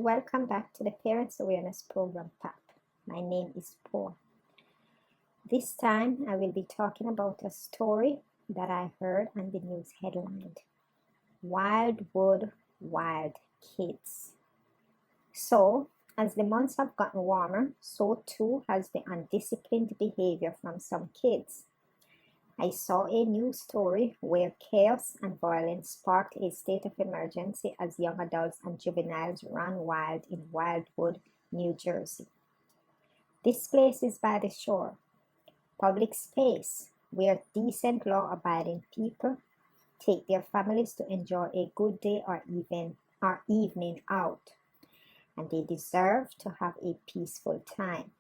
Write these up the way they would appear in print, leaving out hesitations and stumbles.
and welcome back to the Parents Awareness Program PAP. My name is Paul. This time I will be talking about a story that I heard on the news headline: Wildwood Wild Kids. So, as the months have gotten warmer, so too has the undisciplined behavior from some kids. I saw a news story where chaos and violence sparked a state of emergency as young adults and juveniles ran wild in Wildwood, New Jersey. This place is by the shore, public space where decent law-abiding people take their families to enjoy a good day or evening out, and they deserve to have a peaceful time.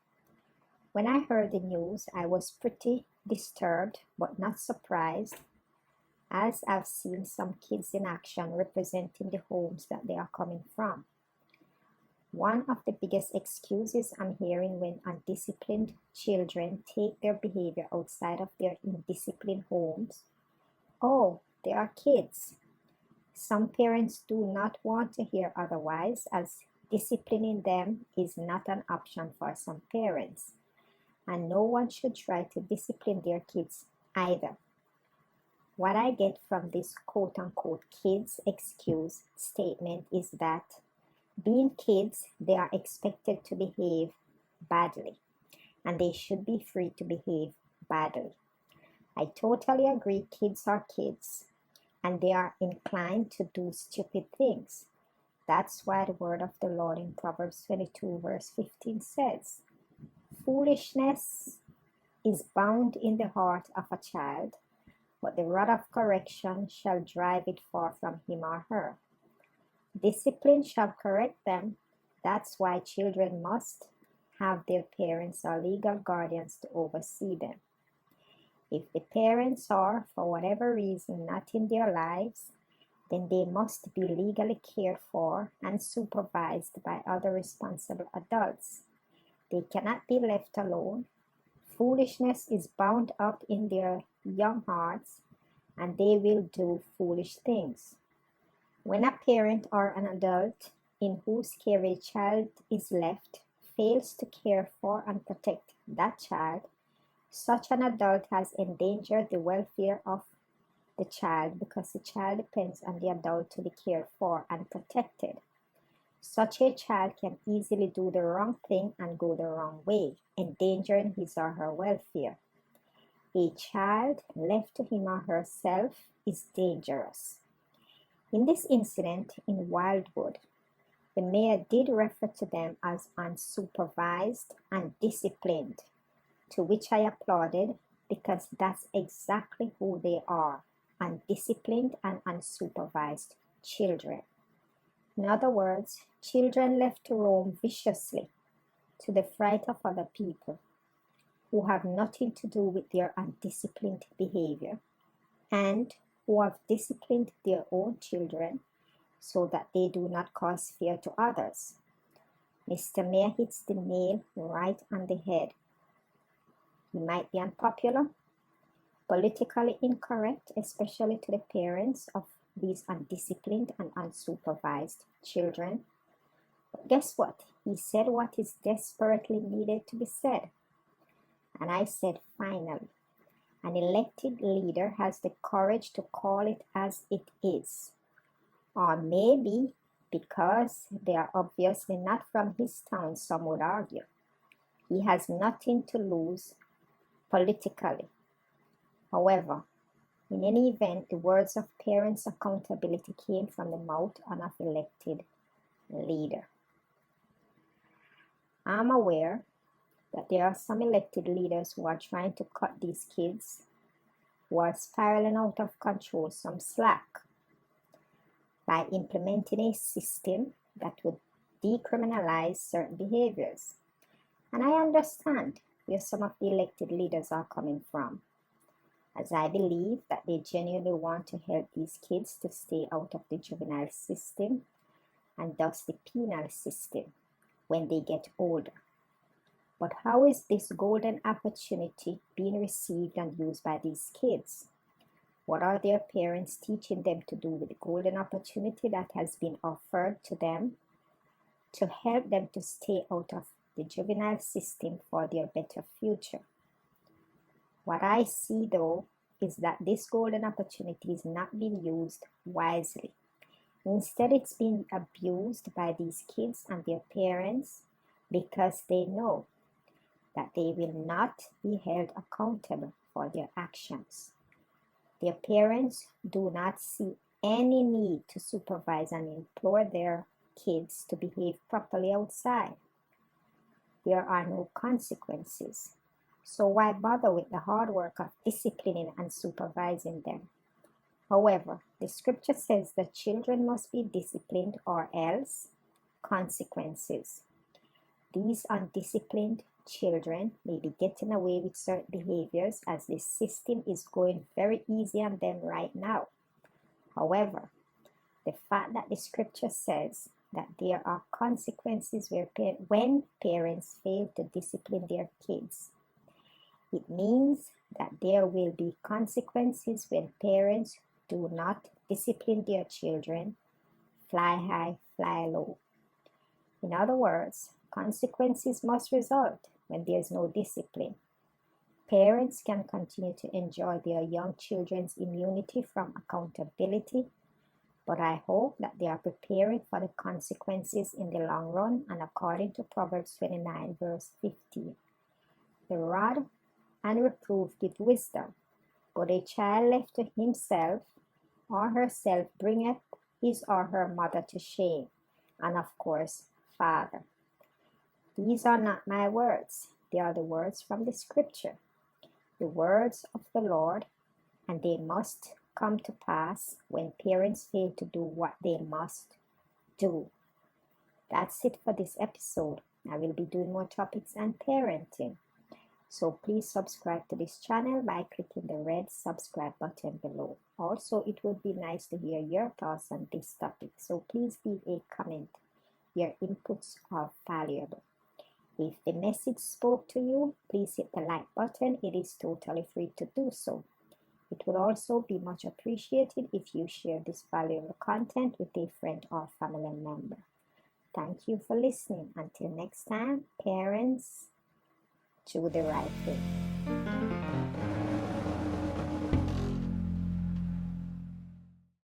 When I heard the news, I was pretty disturbed but not surprised, as I've seen some kids in action representing the homes that they are coming from. One of the biggest excuses I'm hearing when undisciplined children take their behavior outside of their indisciplined homes: oh, they are kids. Some parents do not want to hear otherwise, as disciplining them is not an option for some parents, and no one should try to discipline their kids either. What I get from this quote unquote kids excuse statement is that being kids, they are expected to behave badly, and they should be free to behave badly. I totally agree, kids are kids, and they are inclined to do stupid things. That's why the word of the Lord in Proverbs 22, verse 15 says, "Foolishness is bound in the heart of a child, but the rod of correction shall drive it far from him or her." Discipline shall correct them. That's why children must have their parents or legal guardians to oversee them. If the parents are, for whatever reason, not in their lives, then they must be legally cared for and supervised by other responsible adults. They cannot be left alone. Foolishness is bound up in their young hearts, and they will do foolish things. When a parent or an adult in whose care a child is left fails to care for and protect that child, such an adult has endangered the welfare of the child, because the child depends on the adult to be cared for and protected. Such a child can easily do the wrong thing and go the wrong way, endangering his or her welfare. A child left to him or herself is dangerous. In this incident in Wildwood, the mayor did refer to them as unsupervised and disciplined, to which I applauded, because that's exactly who they are: undisciplined and unsupervised children. In other words, children left to roam viciously to the fright of other people who have nothing to do with their undisciplined behavior, and who have disciplined their own children so that they do not cause fear to others. Mr. Mayor hits the nail right on the head. He might be unpopular, politically incorrect, especially to the parents of these undisciplined and unsupervised children. But guess what? He said what is desperately needed to be said. And I said, finally, an elected leader has the courage to call it as it is. Or maybe because they are obviously not from his town, some would argue. He has nothing to lose politically. However, in any event, the words of parents' accountability came from the mouth of an elected leader. I'm aware that there are some elected leaders who are trying to cut these kids who are spiraling out of control some slack by implementing a system that would decriminalize certain behaviors. And I understand where some of the elected leaders are coming from, as I believe that they genuinely want to help these kids to stay out of the juvenile system and thus the penal system when they get older. But how is this golden opportunity being received and used by these kids? What are their parents teaching them to do with the golden opportunity that has been offered to them to help them to stay out of the juvenile system for their better future. What I see though is that this golden opportunity is not being used wisely. Instead, it's being abused by these kids and their parents because they know that they will not be held accountable for their actions. Their parents do not see any need to supervise and implore their kids to behave properly outside. There are no consequences. So why bother with the hard work of disciplining and supervising them? However, the scripture says that children must be disciplined or else consequences. These undisciplined children may be getting away with certain behaviors as the system is going very easy on them right now. However, the fact that the scripture says that there are consequences when parents fail to discipline their kids, it means that there will be consequences when parents do not discipline their children, fly high, fly low. In other words, consequences must result when there's no discipline. Parents can continue to enjoy their young children's immunity from accountability, but I hope that they are preparing for the consequences in the long run, and according to Proverbs 29 verse 15, the rod and reproof give wisdom, but a child left to himself or herself bringeth his or her mother to shame, and of course, father. These are not my words, they are the words from the scripture, the words of the Lord, and they must come to pass when parents fail to do what they must do. That's it for this episode. I will be doing more topics on parenting. So please subscribe to this channel by clicking the red subscribe button below. Also, it would be nice to hear your thoughts on this topic. So please leave a comment. Your inputs are valuable. If the message spoke to you, please hit the like button. It is totally free to do so. It would also be much appreciated if you share this valuable content with a friend or family member. Thank you for listening. Until next time, parents, do the right thing.